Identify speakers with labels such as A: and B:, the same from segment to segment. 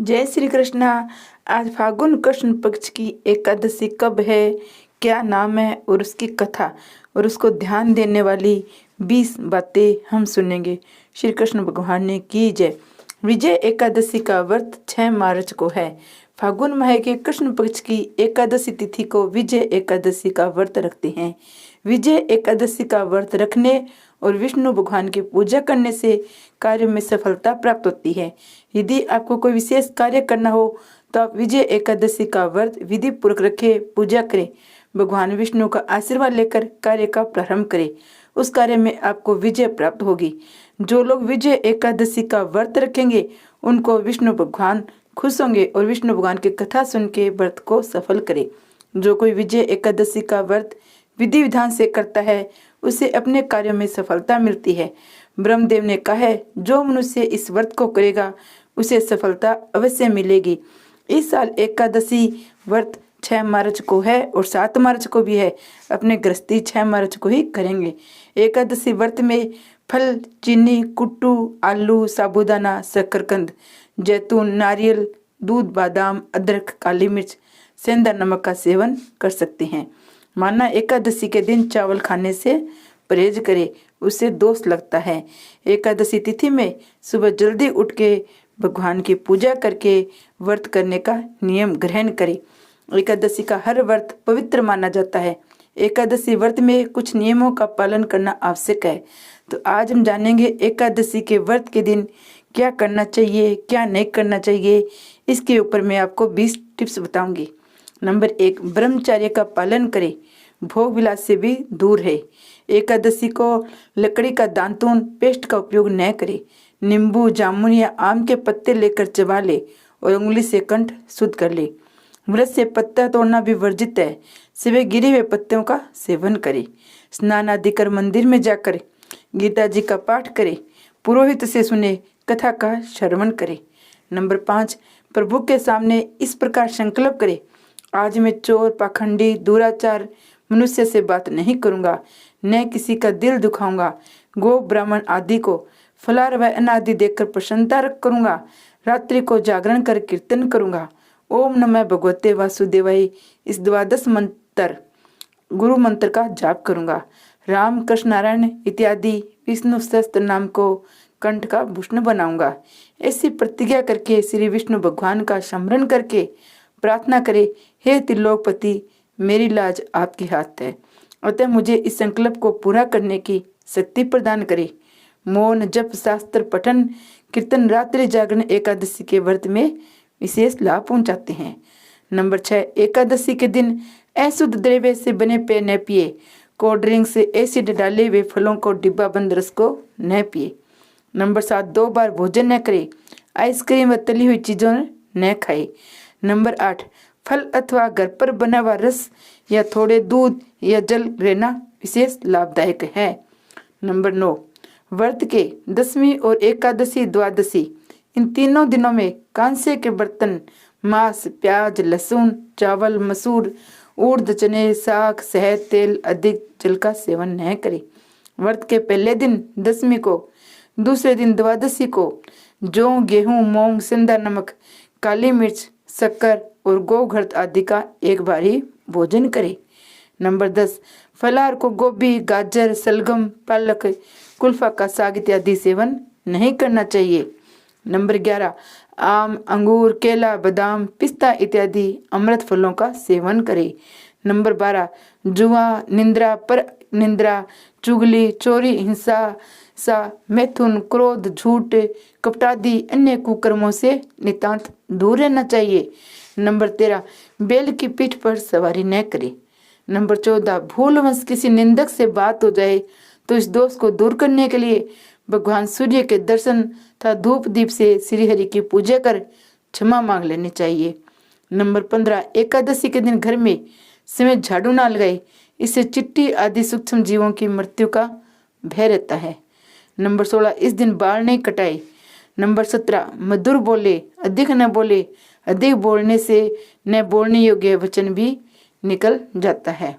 A: जय श्री कृष्णा। आज फागुन कृष्ण पक्ष की एकादशी कब है, क्या नाम है और उसकी कथा और उसको ध्यान देने वाली 20 बातें हम सुनेंगे। श्री कृष्ण भगवान ने की जय। विजय एकादशी का व्रत 6 मार्च को है। फागुन माह के कृष्ण पक्ष की एकादशी तिथि को विजय एकादशी का व्रत रखते हैं। विजय एकादशी का व्रत रखने और विष्णु भगवान की पूजा करने से कार्य में सफलता प्राप्त होती है। यदि आपको कोई विशेष कार्य करना हो तो आप विजय एकादशी का व्रत विधि पूर्वक रखें, पूजा करें, भगवान विष्णु का आशीर्वाद लेकर कार्य का प्रारंभ करें। उस कार्य में आपको विजय प्राप्त होगी। जो लोग विजय एकादशी का व्रत रखेंगे उनको विष्णु भगवान खुश होंगे और विष्णु भगवान की कथा सुन के व्रत को सफल करे। जो कोई विजय एकादशी का व्रत विधि विधान से करता है उसे अपने कार्यों में सफलता मिलती है। ब्रह्मदेव ने कहा है, जो मनुष्य इस व्रत को करेगा उसे सफलता अवश्य मिलेगी। इस साल एकादशी व्रत 6 मार्च को है और 7 मार्च को भी है। अपने गृहस्थी 6 मार्च को ही करेंगे। एकादशी व्रत में फल, चीनी, कुट्टू, आलू, साबूदाना, शकरकंद, जैतून, नारियल, दूध, बादाम, अदरक, काली मिर्च, सेंधा नमक का सेवन कर सकते हैं। माना एकादशी के दिन चावल खाने से परहेज करे, उससे दोष लगता है। एकादशी तिथि में सुबह जल्दी उठ के भगवान की पूजा करके व्रत करने का नियम ग्रहण करें। एकादशी का हर व्रत पवित्र माना जाता है। एकादशी व्रत में कुछ नियमों का पालन करना आवश्यक है। तो आज हम जानेंगे एकादशी के व्रत के दिन क्या करना चाहिए, क्या नहीं करना चाहिए। इसके ऊपर मैं आपको 20 टिप्स बताऊंगी। नंबर 1, ब्रह्मचर्य का पालन करें, भोग विलास से भी दूर है। एकादशी को लकड़ी का दांतून पेस्ट का उपयोग न करें। नींबू, जामुन या आम के पत्ते लेकर चबा ले और उंगली से कंठ शुद्ध कर ले। व्रत से पत्ता तोड़ना भी वर्जित है। सिवाय गिरे हुए पत्तों का सेवन करें। स्नान आदि कर मंदिर में जाकर गीता जी का पाठ करें। पुरोहित से सुने कथा का श्रवण करें। नंबर 5, प्रभु के सामने इस प्रकार संकल्प करे, आज मैं चोर, पाखंडी, दुराचार मनुष्य से बात नहीं करूंगा, न किसी का दिल दुखाऊंगा, गो ब्राह्मण आदि को फलार व अन्न आदि देकर प्रसन्नता करूंगा, रात्रि को जागरण कर कीर्तन करूंगा, ओम नमः भगवते वासुदेवाय इस 12 मंत्र गुरु मंत्र का जाप करूंगा, राम कृष्ण नारायण इत्यादि विष्णु सहस्त्र नाम को कंठ का भूषण बनाऊंगा। ऐसी प्रतिज्ञा करके श्री विष्णु भगवान का स्मरण करके प्रार्थना करे, हे त्रिलोकपति, मेरी लाज आपके हाथ है, अतः मुझे इस संकल्प को पूरा करने की शक्ति प्रदान करे। मौन, जप, शास्त्र पठन, कीर्तन, रात्रि जागरण एकादशी के व्रत में विशेष लाभ पहुंचाते हैं। नंबर 6, एकादशी के दिन अशुद्ध द्रव्य से बने पेय न पिए। कोल्ड ड्रिंक से एसिड डाले हुए फलों को डिब्बा बंद रस को न पिए। नंबर 7, 2 बार भोजन न करे। आइसक्रीम व तली हुई चीजों न खाए। नंबर 8, फल अथवा घर पर बना हुआ रस या थोड़े दूध या जल लेना विशेष लाभदायक है। नंबर 9, व्रत के 10वीं और एकादशी, द्वादशी इन तीनों दिनों में कांसे के बर्तन, मांस, प्याज, लहसुन, चावल, मसूर, उड़द, चने, साग, शहद, तेल, अधिक जल का सेवन न करें। व्रत के पहले दिन 10वीं को, दूसरे दिन द्वादशी को जौ, गेहूं, मूंग, सेंधा नमक, काली मिर्च, शक्कर और गोघृत आदि का एक बार ही भोजन करें। नंबर 10, फलाहार को गोभी, गाजर, सलगम, पालक, कुल्फा का साग इत्यादि सेवन नहीं करना चाहिए। नंबर 11, आम, अंगूर, केला, बादाम, पिस्ता इत्यादि अमृत फलों का सेवन करें। नंबर 12, जुआ, निंद्रा, पर निंद्रा, चुगली, चोरी, हिंसा, मैथुन, क्रोध, झूठ, कपटादि अन्य कुकर्मों से नितांत दूर रहना चाहिए। नंबर 13, बैल की पीठ पर सवारी न करे। नंबर 14, भूलवश किसी निंदक से बात हो जाए तो इस दोष को दूर करने के लिए भगवान सूर्य के दर्शन तथा धूप दीप से श्री हरि की पूजा कर क्षमा मांग लेनी चाहिए। नंबर 15, एकादशी के दिन घर में समय झाड़ू ना लगाए, इससे चिट्टी आदि सूक्ष्म जीवों की मृत्यु का भय रहता है। नंबर 16, इस दिन बाल नहीं कटाए। नंबर 17, मधुर बोले, अधिक न बोले। अधिक बोलने से न बोलने योग्य वचन भी निकल जाता है।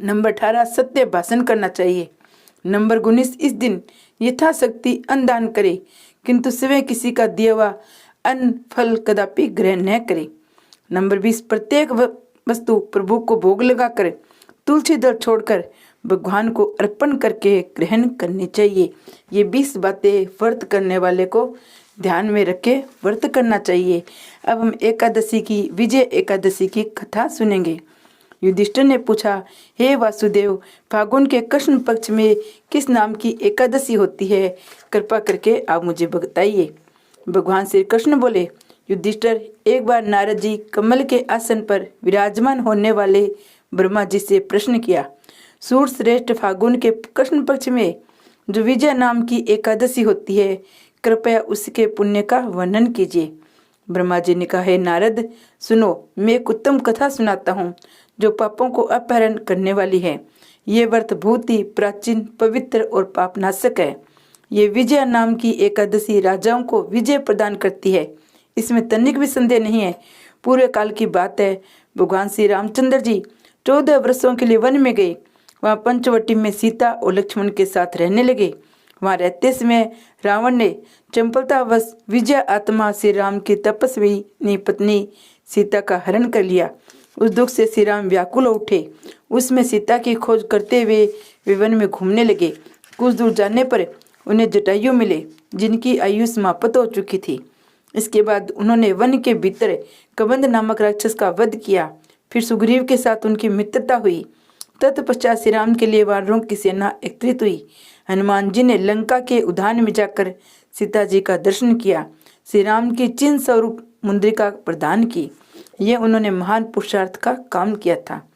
A: नंबर 18, सत्य भाषण करना चाहिए। नंबर 19, इस दिन यथाशक्ति अन्न दान करे, किंतु सिवाय किसी का दिया हुआ अन्न फल कदापि ग्रहण न करे। नंबर 20, प्रत्येक वस्तु प्रभु को भोग लगाकर तुलसी दल छोड़कर भगवान को अर्पण करके ग्रहण करनी चाहिए। ये 20 बातें व्रत करने वाले को ध्यान में रख के व्रत करना चाहिए। अब हम एकादशी की, विजय एकादशी की कथा सुनेंगे। युधिष्ठिर ने पूछा, हे वासुदेव, फागुन के कृष्ण पक्ष में किस नाम की एकादशी होती है? कृपा करके आप मुझे बताइए। भगवान श्री कृष्ण बोले, युधिष्ठिर, एक बार नारद जी कमल के आसन पर विराजमान होने वाले ब्रह्मा जी से प्रश्न किया, सूर्य श्रेष्ठ फागुन के कृष्ण पक्ष में जो विजय नाम की एकादशी होती है, कृपया उसके पुण्य का वर्णन कीजिए। ब्रह्मा जी ने कहा, हे नारद, सुनो, मैं एक उत्तम कथा सुनाता हूँ जो पापों को अपहरण करने वाली है। ये व्रत बहुत ही प्राचीन, पवित्र और पापनाशक है। ये विजय नाम की एकादशी राजाओं को विजय प्रदान करती है, इसमें तनिक भी संदेह नहीं है। पूरे काल की बात है, भगवान श्री रामचंद्र जी 14 वर्षों के लिए वन में गए। वहाँ पंचवटी में सीता और लक्ष्मण के साथ रहने लगे। वहाँ रहते समय रावण ने चंपलतावश विजय आत्मा श्री राम की तपस्विनी पत्नी सीता का हरण कर लिया। उस दुख से श्री राम व्याकुल उठे। उसमें सीता की खोज करते हुए वे वन में घूमने लगे। कुछ दूर जाने पर उन्हें जटायु मिले, जिनकी आयु समाप्त हो चुकी थी। इसके बाद उन्होंने वन के भीतर कबंध नामक राक्षस का वध किया। फिर सुग्रीव के साथ उनकी मित्रता हुई। तत्पश्चात श्री राम के लिए वानरों की सेना एकत्रित हुई। हनुमान जी ने लंका के उद्यान में जाकर सीता जी का दर्शन किया। श्री राम की चिन्ह स्वरूप मुद्रिका प्रदान की। यह उन्होंने महान पुरुषार्थ का काम किया था।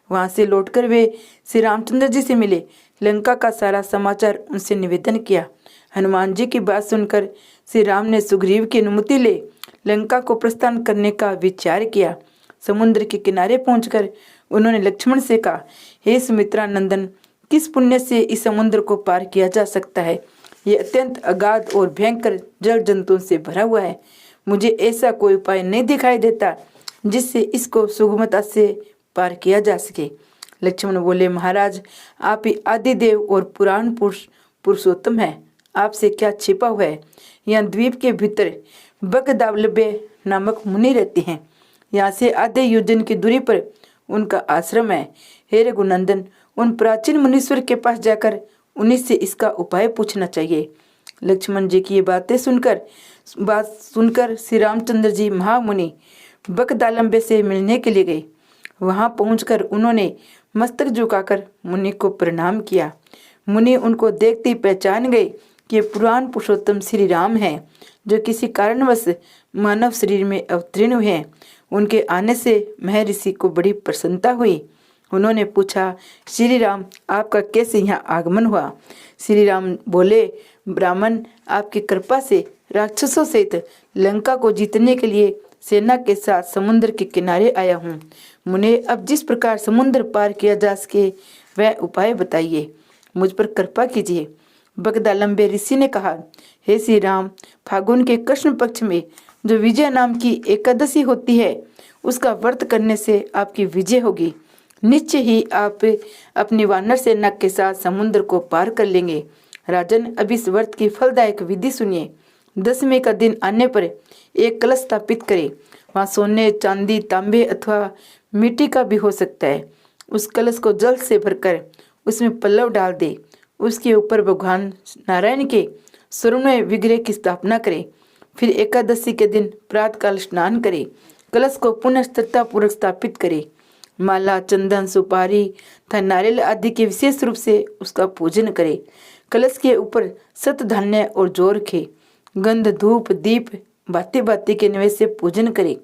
A: वहां से लौटकर वे श्री रामचंद्र जी से मिले। लंका का सारा समाचार उनसे निवेदन किया। हनुमान जी की बात सुनकर श्री राम ने सुग्रीव की अनुमति ले लंका को प्रस्थान करने का विचार किया। समुद्र के किनारे पहुंचकर उन्होंने लक्ष्मण से कहा, हे सुमित्रा नंदन, किस पुण्य से इस समुद्र को पार किया जा सकता है? ये अत्यंत अगाध और भयंकर जल जंतुओं से भरा हुआ है। मुझे ऐसा कोई उपाय नहीं दिखाई देता जिससे इसको सुगमता से पार किया जा सके। लक्ष्मण बोले, महाराज, आप ही आदिदेव और पुराण पुरुषोत्तम हैं। आपसे क्या छिपा हुआ है? यहाँ द्वीप के भीतर बगदावल्य नामक मुनि रहते हैं। यहाँ से आधे योजन की दूरी पर उनका आश्रम है। हे रघुनंदन, उन प्राचीन मुनीश्वर के पास जाकर उन्हीं से इसका उपाय पूछना चाहिए। लक्ष्मण जी की ये बात सुनकर श्री रामचंद्र जी महामुनि बगदालंबे से मिलने के लिए गए। वहां पहुंचकर उन्होंने मस्तक झुकाकर मुनि को प्रणाम किया। मुनि उनको देखते ही पहचान गए कि पुराण पुरुषोत्तम श्री राम हैं, जो किसी कारणवश मानव शरीर में अवतीर्ण हुए हैं। उनके आने से महर्षि को बड़ी प्रसन्नता हुई। उन्होंने पूछा, श्री राम, आपका कैसे यहाँ आगमन हुआ? श्री राम बोले, ब्राह्मण, आपकी कृपा से राक्षसों सहित लंका को जीतने के लिए सेना के साथ समुद्र के किनारे आया हूँ। मुने, अब जिस प्रकार समुद्र पार किया जा सके वह उपाय बताइए, मुझ पर कृपा कीजिए। बगदालंबे ऋषि ने कहा, हे श्री राम, फागुन के कृष्ण पक्ष में जो विजय नाम की एकादशी होती है, उसका व्रत करने से आपकी विजय होगी। निश्चय ही आप अपनी वानर सेना के साथ समुद्र को पार कर लेंगे। राजन, अब इस व्रत की फलदायक विधि सुनिए। 10वें का दिन आने पर एक कलश स्थापित करें। वहाँ सोने, चांदी, तांबे अथवा मिट्टी का भी हो सकता है। उस कलश को जल से भरकर उसमें पल्लव डाल दे। उसके ऊपर भगवान नारायण के स्वर्ण विग्रह की स्थापना करें। फिर एकादशी के दिन प्रातःकाल स्नान करें। कलश को पुनः श्रद्धापूर्वक स्थापित करें। माला, चंदन, सुपारी तथा नारियल आदि के विशेष रूप से उसका पूजन करें। कलश के ऊपर सत धान्य और जौ रखें। गंध, धूप, दीप, बाती बाती के निवेश से पूजन करें।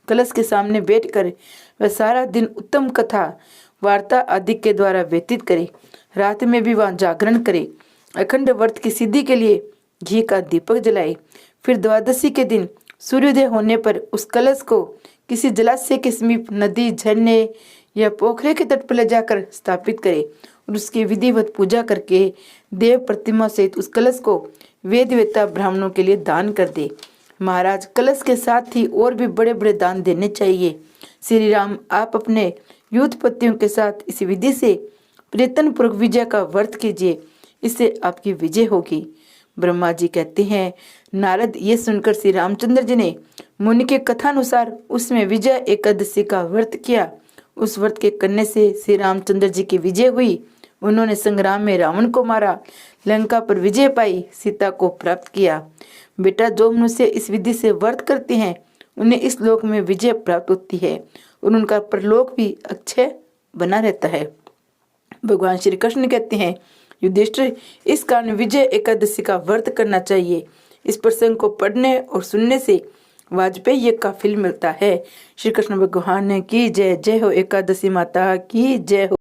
A: कलश के सामने बैठकर वह सारा दिन उत्तम कथा, वार्ता आदि के द्वारा व्यतीत करे। रात में भी वह जागरण करे। अखंड व्रत की सिद्धि के लिए घी का दीपक जलाए। फिर द्वादशी के दिन सूर्योदय होने पर उस कलश को किसी जलाशय के समीप, नदी, झरने या पोखरे के तट पर ले जाकर स्थापित करे और उसकी विधिवत पूजा करके देव प्रतिमा सहित उस कलश को वेद वेत्ता ब्राह्मणों के लिए दान कर दे। महाराज, कलश के साथ ही और भी बड़े बड़े दान देने चाहिए। श्री राम, आप अपने युद्धपतियों के साथ इस विधि से प्रयत्न पूर्वक विजय का व्रत कीजिए, इससे आपकी विजय होगी। ब्रह्मा जी कहते हैं, नारद ये सुनकर श्री रामचंद्र जी ने मुनि के कथानुसार उसमें विजय एकादशी का व्रत किया। उस व्रत के करने से श्री रामचंद्र जी की विजय हुई। उन्होंने संग्राम में रावण को मारा, लंका पर विजय पाई, सीता को प्राप्त किया। बेटा, जो मनुष्य इस विधि से व्रत करते हैं उन्हें इस लोक में विजय प्राप्त होती है और उनका परलोक भी अक्षय बना रहता है। भगवान श्री कृष्ण कहते हैं, युधिष्ठिर, इस कारण विजय एकादशी का व्रत करना चाहिए। इस प्रसंग को पढ़ने और सुनने से वाजपेयी का फल मिलता है। श्री कृष्ण भगवान की जय। जय हो एकादशी माता की जय हो।